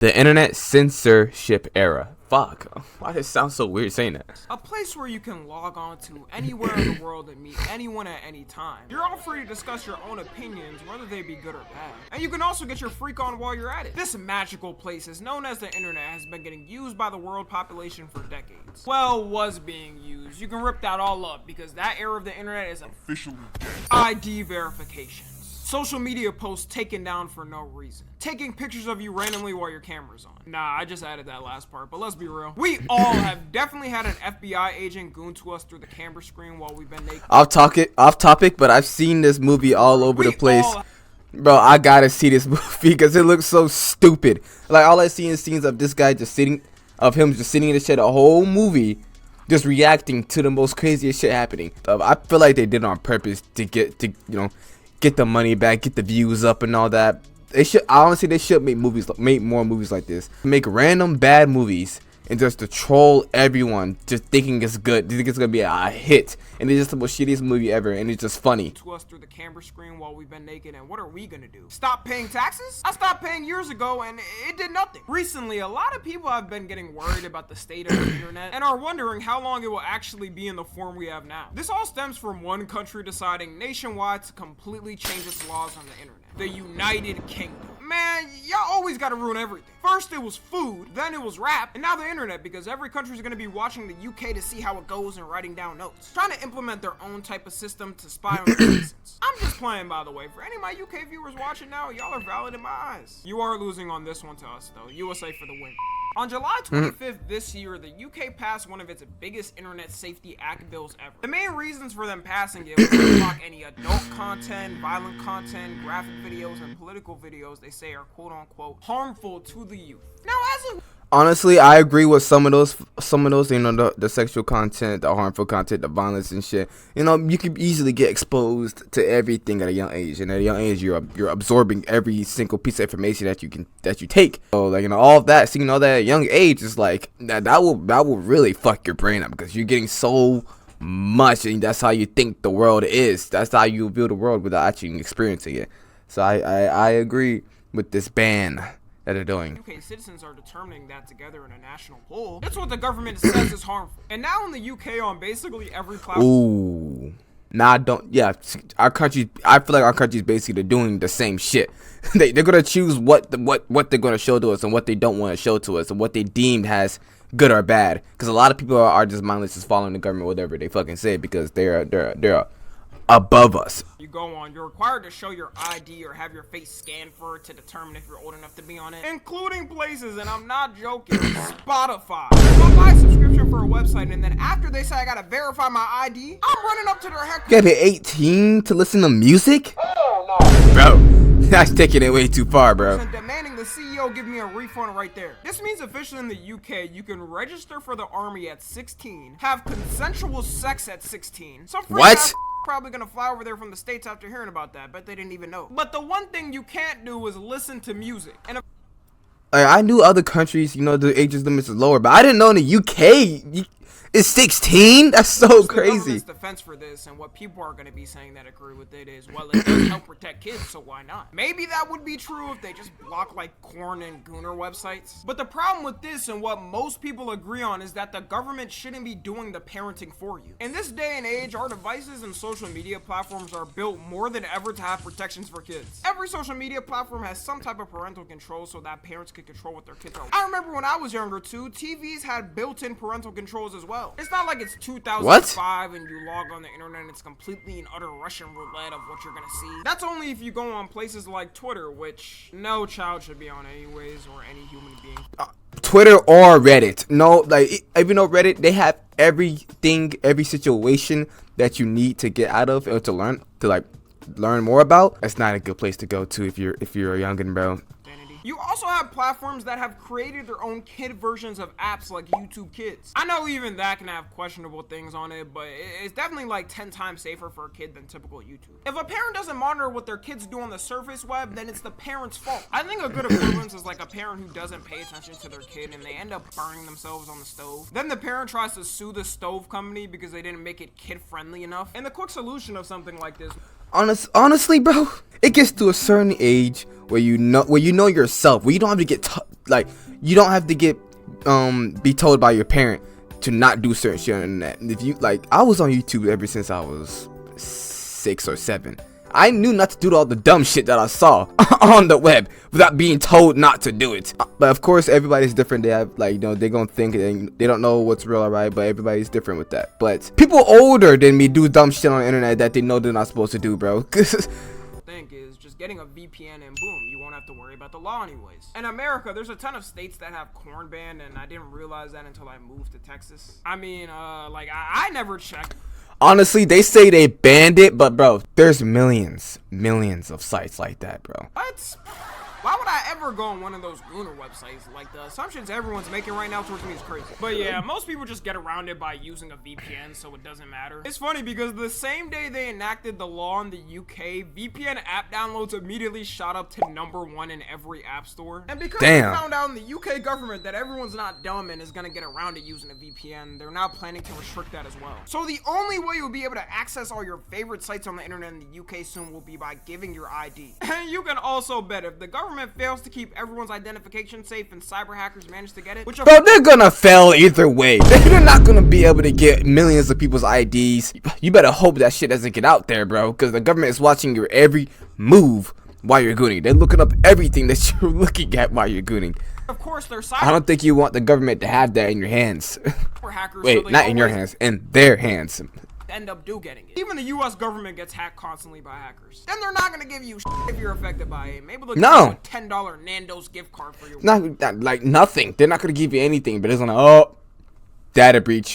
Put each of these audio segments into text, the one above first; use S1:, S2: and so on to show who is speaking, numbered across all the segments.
S1: The internet censorship era. Fuck. Why does it sound so weird saying that?
S2: A place where you can log on to anywhere in the world and meet anyone at any time. You're all free to discuss your own opinions, whether they be good or bad. And you can also get your freak on while you're at it. This magical place is known as the internet has been getting used by the world population for decades. Well, was being used. You can rip that all up because that era of the internet is officially dead. ID verification. Social media posts taken down for no reason. Taking pictures of you randomly while your camera's on. Nah, I just added that last part, but let's be real. We all have definitely had an FBI agent goon to us through the camera screen while we've been naked.
S1: Off topic, but I've seen this movie all over the place. Bro, I gotta see this movie because it looks so stupid. Like, all I see is scenes of this guy just sitting, of him just sitting in the shed, a whole movie, just reacting to the most craziest shit happening. I feel like they did it on purpose to get the money back, get the views up and all that. They should, honestly, they should make more movies like this. Make random bad movies and just to troll everyone, just thinking it's good, they think it's gonna be a hit, and it's just the most shittiest movie ever, and it's just funny.
S2: To us through the camera screen while we've been naked, and what are we gonna do? Stop paying taxes? I stopped paying years ago, and it did nothing. Recently, a lot of people have been getting worried about the state of the internet, and are wondering how long it will actually be in the form we have now. This all stems from one country deciding nationwide to completely change its laws on the internet. The United Kingdom. Man, y'all always gotta ruin everything. First it was food, then it was rap, and now the internet, because every country's gonna be watching the UK to see how it goes and writing down notes. Trying to implement their own type of system to spy on citizens. I'm just playing, by the way. For any of my UK viewers watching now, y'all are valid in my eyes. You are losing on this one to us, though. USA for the win. On July 25th this year, the UK passed one of its biggest Internet Safety Act bills ever. The main reasons for them passing it was to block any adult content, violent content, graphic videos, and political videos they say are quote-unquote harmful to the youth. Now,
S1: Honestly, I agree with some of those, you know, the sexual content, the harmful content, the violence and shit. You know, you can easily get exposed to everything at a young age, and at a young age, you're absorbing every single piece of information that you take. So, like, you know, all of that, seeing all that at a young age is like that will really fuck your brain up because you're getting so much, and that's how you think the world is. That's how you view the world without actually experiencing it. So I agree with this ban that they're doing.
S2: UK citizens are determining that together in a national poll. That's what the government says is harmful. And now in the UK, on basically every platform.
S1: Ooh. Nah, yeah, our country, I feel like our country's basically doing the same shit. They're gonna choose what they're gonna show to us and what they don't want to show to us and what they deemed as good or bad. Because a lot of people are just mindless, just following the government, whatever they fucking say, because they're above us.
S2: You go on, you're required to show your ID or have your face scanned for it to determine if you're old enough to be on it, including places, and I'm not joking, Spotify. If I buy a subscription for a website and then after they say I gotta verify my ID, I'm running up to their headquarters.
S1: You gotta be 18 to listen to music?
S2: Oh no.
S1: Bro, that's taking it way too far, bro.
S2: And demanding the CEO give me a refund right there. This means officially in the UK, you can register for the army at 16, have consensual sex at 16.
S1: What?
S2: Probably gonna fly over there from the States after hearing about that, but they didn't even know. But the one thing you can't do is listen to music. And
S1: I knew other countries, you know, the age limit is lower, but I didn't know in the UK it's 16. That's so crazy.
S2: The defense for this and what people are going to be saying that agree with it is, well, it does help protect kids, so why not? Maybe that would be true if they just block like corn and gooner websites. But the problem with this and what most people agree on is that the government shouldn't be doing the parenting for you. In this day and age, our devices and social media platforms are built more than ever to have protections for kids. Every social media platform has some type of parental control so that parents can control what their kids are. I remember when I was younger too, TVs had built-in parental controls as well. It's not like it's 2005 and you log on the internet and it's completely an utter Russian roulette of what you're gonna see. That's only if you go on places like Twitter, which no child should be on anyways, or any human being.
S1: Twitter or Reddit. No, like, even though Reddit, they have everything, every situation that you need to get out of or to learn more about. That's not a good place to go to if you're a youngin', bro.
S2: You also have platforms that have created their own kid versions of apps like YouTube Kids. I know even that can have questionable things on it, but it's definitely like 10 times safer for a kid than typical YouTube. If a parent doesn't monitor what their kids do on the surface web, then it's the parent's fault. I think a good equivalence is like a parent who doesn't pay attention to their kid and they end up burning themselves on the stove. Then the parent tries to sue the stove company because they didn't make it kid friendly enough. And the quick solution of something like this
S1: Honestly, bro, it gets to a certain age where you know yourself, where you don't have to get you don't have to get be told by your parent to not do certain shit on the internet. And if you I was on YouTube ever since I was 6 or 7. I knew not to do all the dumb shit that I saw on the web without being told not to do it. But of course, everybody's different. They have they're gonna think they don't know what's real or right, but everybody's different with that. But people older than me do dumb shit on the internet that they know they're not supposed to do, bro.
S2: Think is just getting a VPN and boom, you won't have to worry about the law anyways. In America, there's a ton of states that have corn banned, and I didn't realize that until I moved to Texas. I mean, I never checked.
S1: Honestly, they say they banned it, but bro, there's millions of sites like that, bro.
S2: What? Why would I ever go on one of those Gooner websites? Like, the assumptions everyone's making right now towards me is crazy. But yeah, most people just get around it by using a VPN, so it doesn't matter. It's funny because the same day they enacted the law in the UK, VPN app downloads immediately shot up to #1 in every app store. And because they found out in the UK government that everyone's not dumb and is gonna get around it using a VPN, they're now planning to restrict that as well. So the only way you'll be able to access all your favorite sites on the internet in the UK soon will be by giving your ID. And you can also bet if the government fails to keep everyone's identification safe and cyber hackers manage to get it,
S1: bro, they're gonna fail either way. They're not gonna be able to get millions of people's IDs. You better hope that shit doesn't get out there, bro, because the government is watching your every move while you're gooning. They're looking up everything that you're looking at while you're gooning.
S2: Of course, they're cyber.
S1: I don't think you want the government to have that in your hands.
S2: Hackers,
S1: wait,
S2: so
S1: not in your hands, in their hands.
S2: End up getting it. Even the US government gets hacked constantly by hackers. Then they're not gonna give you shit if you're affected by it. Maybe they'll give you a $10 Nando's gift card for your
S1: not like nothing. They're not gonna give you anything, but it's gonna data breach.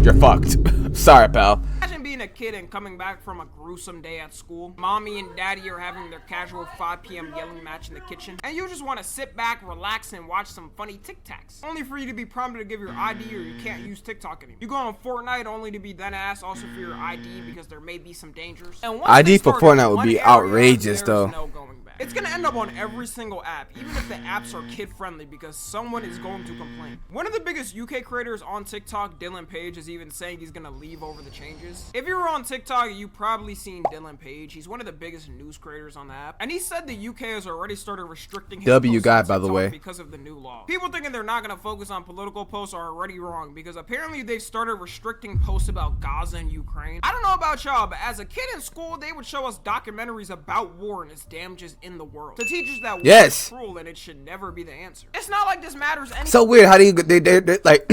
S1: You're fucked. Sorry, pal.
S2: Imagine being a kid and coming back from a gruesome day at school. Mommy and daddy are having their casual 5 p.m. yelling match in the kitchen, and you just want to sit back, relax, and watch some funny TikToks. Only for you to be prompted to give your ID or you can't use TikTok anymore. You go on Fortnite only to be then asked also for your ID because there may be some dangers. And
S1: ID for Fortnite would be outrageous though.
S2: No going back. It's gonna end up on every single app, even if the apps are kid-friendly, because someone is going to complain. One of the biggest UK creators on TikTok, Dylan Page, is even saying he's gonna leave over the changes. If you were on TikTok, you've probably seen Dylan Page. He's one of the biggest news creators on the app, and he said the UK has already started restricting his
S1: W guy, by the way,
S2: because of the new law. People thinking they're not gonna focus on political posts are already wrong, because apparently they've started restricting posts about Gaza and Ukraine. I don't know about y'all, but as a kid in school, they would show us documentaries about war and its damages in the world to teach us that war is cruel and it should never be the answer. It's not like this matters anything.
S1: So weird. How do you they're like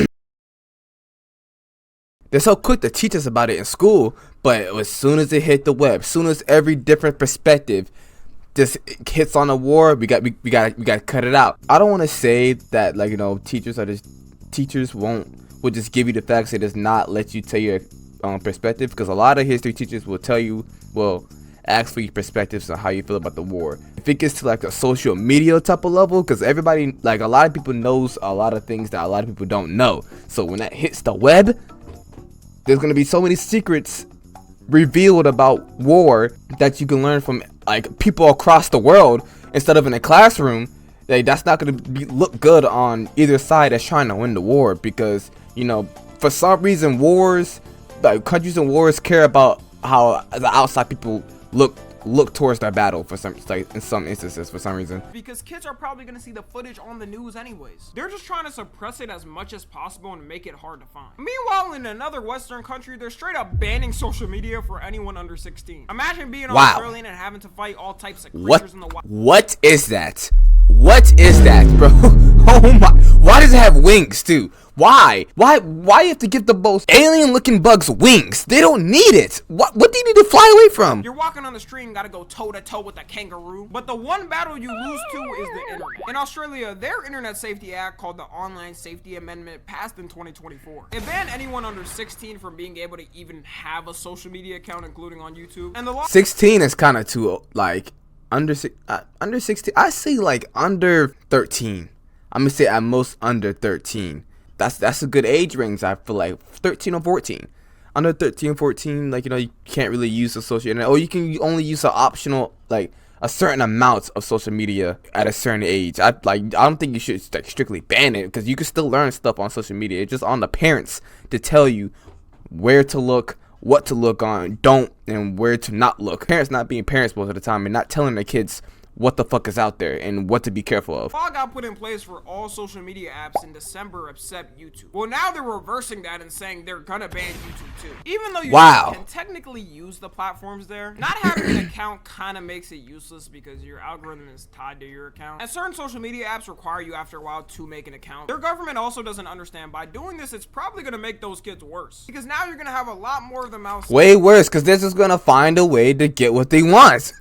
S1: they're so quick to teach us about it in school, but as soon as it hit the web, as soon as every different perspective just hits on a war, we got to cut it out. I don't want to say that teachers will just give you the facts. It does not let you tell your perspective, because a lot of history teachers will tell you, ask for your perspectives on how you feel about the war. If it gets to like a social media type of level, because everybody, like a lot of people knows a lot of things that a lot of people don't know. So when that hits the web, there's gonna be so many secrets revealed about war that you can learn from like people across the world instead of in a classroom. That's not gonna look good on either side that's trying to win the war, because for some reason countries and wars care about how the outside people look towards their battle in some instances for some reason.
S2: Because kids are probably gonna see the footage on the news anyways. They're just trying to suppress it as much as possible and make it hard to find. Meanwhile, in another Western country, they're straight up banning social media for anyone under 16. Imagine being Australian and having to fight all types of creatures in the wild.
S1: What is that? What is that, bro? Oh my! Why does it have wings too? Why you have to give the most alien looking bugs wings? They don't need it. What do you need to fly away from?
S2: You're walking on the street and gotta go toe to toe with a kangaroo, but the one battle you lose to is the internet. In Australia, their internet safety act, called the Online Safety Amendment, passed in 2024. It banned anyone under 16 from being able to even have a social media account, including on YouTube. And the law
S1: 16 is kind of too under 16. I say like under 13. I'm gonna say at most under 13. That's a good age range. I feel like 13 or 14. Under 13 or 14, you can't really use the social internet, or you can only use an optional, like a certain amount of social media at a certain age. I don't think you should strictly ban it, because you can still learn stuff on social media. It's just on the parents to tell you where to look, what to look on, don't, and where to not look. Parents not being parents most of the time and not telling their kids what the fuck is out there and what to be careful of.
S2: Law got put in place for all social media apps in December except YouTube. Well, now they're reversing that and saying they're gonna ban YouTube too. Even though you can technically use the platforms there, not having an account kind of makes it useless because your algorithm is tied to your account. And certain social media apps require you after a while to make an account. Their government also doesn't understand by doing this, it's probably gonna make those kids worse. Because now you're gonna have a lot more of them outside.
S1: Way worse, because they're just gonna find a way to get what they want.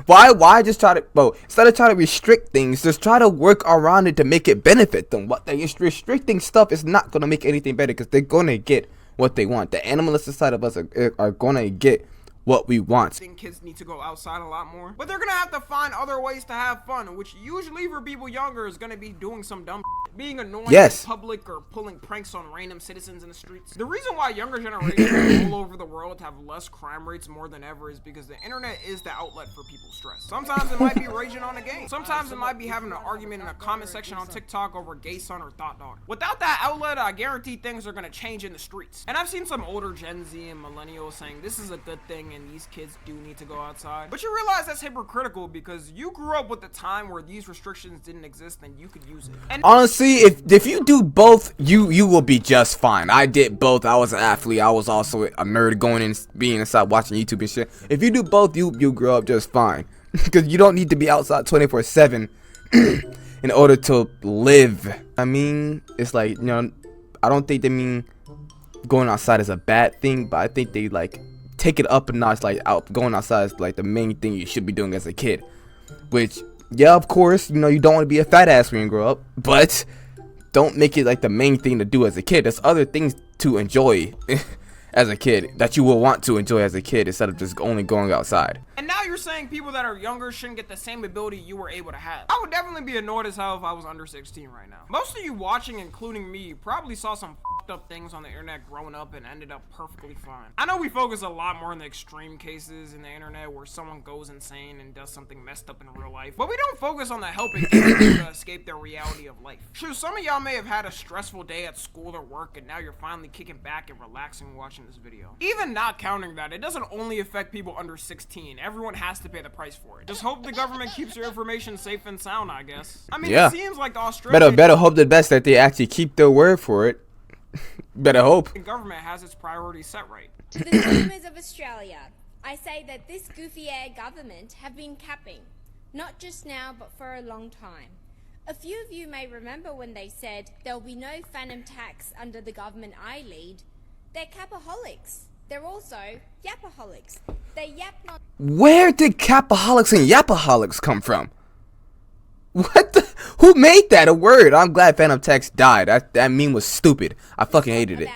S1: Why just try to, bro, instead of trying to restrict things, just try to work around it to make it benefit them. What they restricting stuff is not gonna make anything better, because they're gonna get what they want. The animalistic side of us are gonna get what we want.
S2: I think kids need to go outside a lot more, but they're gonna have to find other ways to have fun, which usually for people younger is gonna be doing some dumb shit, being annoying in public or pulling pranks on random citizens in the streets. The reason why younger generations all over the world have less crime rates more than ever is because the internet is the outlet for people's stress. Sometimes it might be raging on a game. Sometimes it might be having an argument in a comment section on TikTok over gay son or thought daughter. Without that outlet, I guarantee things are gonna change in the streets. And I've seen some older Gen Z and millennials saying this is a good thing and these kids do need to go outside. But you realize that's hypocritical because you grew up with the time where these restrictions didn't exist and you could use it. And
S1: honestly, if you do both, you will be just fine. I did both. I was an athlete. I was also a nerd going in, being inside watching YouTube and shit. If you do both, you grow up just fine. Because you don't need to be outside 24/7 in order to live. I mean, it's like, you know, I don't think they mean going outside is a bad thing, but I think they like take it up a notch. Like going outside is like the main thing you should be doing as a kid. Which, yeah, of course, you know, you don't want to be a fat ass when you grow up, but don't make it like the main thing to do as a kid. There's other things to enjoy as a kid that you will want to enjoy as a kid instead of just only going outside.
S2: And now you're saying people that are younger shouldn't get the same ability you were able to have. I would definitely be annoyed as hell if I was under 16 right now. Most of you watching, including me, probably saw some fucked up things on the internet growing up and ended up perfectly fine. I know we focus a lot more on the extreme cases in the internet where someone goes insane and does something messed up in real life, but we don't focus on the helping people to escape their reality of life. Sure, some of y'all may have had a stressful day at school or work and now you're finally kicking back and relaxing watching this video. Even not counting that, it doesn't only affect people under 16. Everyone has to pay the price for it. Just hope the government keeps your information safe and sound, I guess. I mean, yeah. It seems like the Australian...
S1: Better hope the best that they actually keep their word for it. Better hope.
S2: The government has its priorities set right.
S3: To the dreamers of Australia, I say that this goofy-air government have been capping. Not just now, but for a long time. A few of you may remember when they said there'll be no phantom tax under the government I lead. They're capaholics. They're also yapaholics. They yap not.
S1: Where did capaholics and yapaholics come from? What the? Who made that a word? I'm glad phantom tax died. That meme was stupid. I fucking hated it.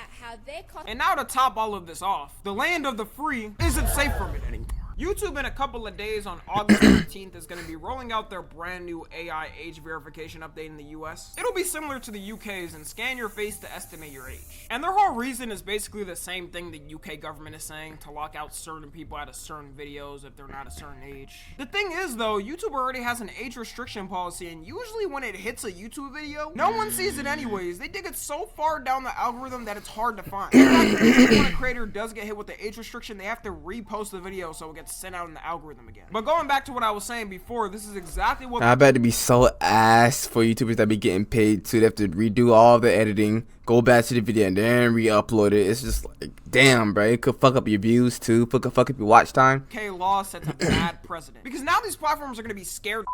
S2: And now to top all of this off, the land of the free isn't safe from it anymore. YouTube in a couple of days on August 13th is going to be rolling out their brand new AI age verification update in the US. It'll be similar to the UK's and scan your face to estimate your age. And their whole reason is basically the same thing the UK government is saying, to lock out certain people out of certain videos if they're not a certain age. The thing is though, YouTube already has an age restriction policy, and usually when it hits a YouTube video, no one sees it anyways. They dig it so far down the algorithm that it's hard to find. In fact, when a creator does get hit with the age restriction, they have to repost the video so it gets sent out in the algorithm again. But going back to what I was saying before, this is exactly what
S1: I bet to be so ass for YouTubers that be getting paid to. They have to redo all the editing, go back to the video, and then re-upload it. It's just like, damn, bro. It could fuck up your views too. Fuck up your watch time.
S2: UK law sets a bad precedent because now these platforms are going to be scared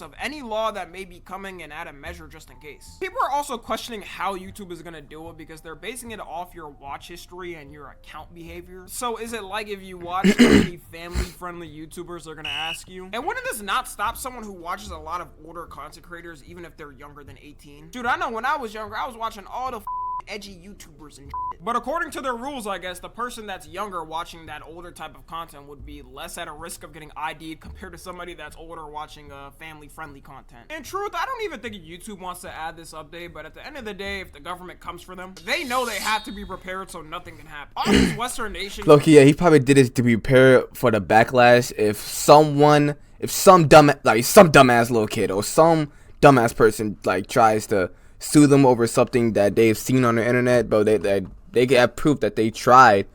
S2: of any law that may be coming and add a measure just in case. People are also questioning how YouTube is going to do it because they're basing it off your watch history and your account behavior. So is it like if you watch how many family-friendly YouTubers are going to ask you? And wouldn't this not stop someone who watches a lot of older content creators even if they're younger than 18? Dude, I know when I was younger, I was watching all the edgy YouTubers and shit. But according to their rules, I guess, the person that's younger watching that older type of content would be less at a risk of getting ID'd compared to somebody that's older watching family-friendly content. In truth, I don't even think YouTube wants to add this update, but at the end of the day, if the government comes for them, they know they have to be prepared so nothing can happen. All these Western nations...
S1: Loki, yeah, he probably did it to prepare for the backlash if some dumbass little kid or some dumbass person like tries to sue them over something that they've seen on the internet, but they get proof that they tried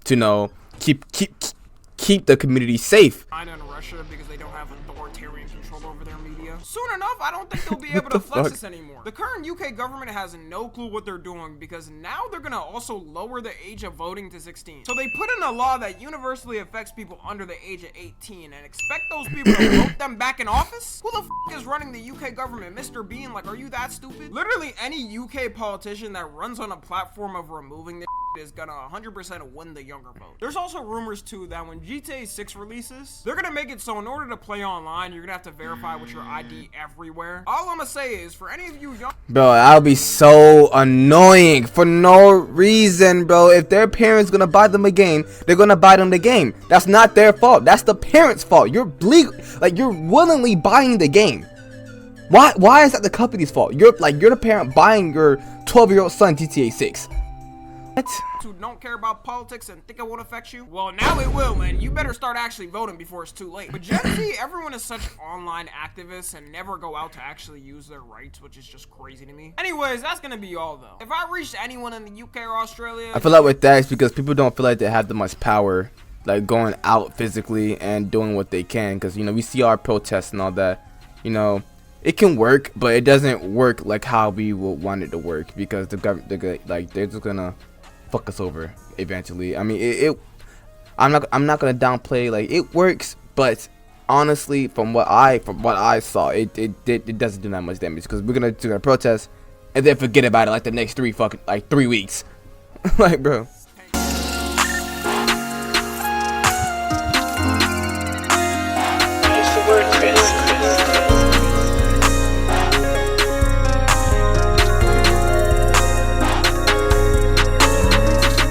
S1: to keep the community safe.
S2: China and Russia because they don't have authoritarian control over their media. Soon enough, I don't think they'll be able to flex this anymore. The current UK government has no clue what they're doing because now they're gonna also lower the age of voting to 16. So they put in a law that universally affects people under the age of 18 and expect those people to vote them back in office? Who the f is running the UK government? Mr. Bean? Like, are you that stupid? Literally any UK politician that runs on a platform of removing this is gonna 100% win the younger vote. There's also rumors too that when GTA 6 releases, they're gonna make it so in order to play online, you're gonna have to verify with your ID everywhere. All I'm gonna say is, for any of you young—
S1: Bro, that'll be so annoying for no reason, bro. If their parents gonna buy them a game, they're gonna buy them the game. That's not their fault. That's the parents' fault. You're you're willingly buying the game. Why is that the company's fault? You're the parent buying your 12-year-old son GTA 6. What?
S2: Who don't care about politics and think it won't affect you? Well, now it will, and you better start actually voting before it's too late. But Gen Z, everyone is such online activists and never go out to actually use their rights, which is just crazy to me. Anyways, that's gonna be all though. If I reached anyone in the UK or Australia—
S1: I feel like with that, it's because people don't feel like they have that much power, like going out physically and doing what they can. Because, you know, we see our protests and all that. You know, it can work, but it doesn't work like how we would want it to work, because the government, they're just gonna fuck us over eventually. I mean, I'm not gonna downplay, like, it works, but honestly, from what I saw, it doesn't do that much damage, because we're gonna protest and then forget about it like the next 3 weeks. Like, bro.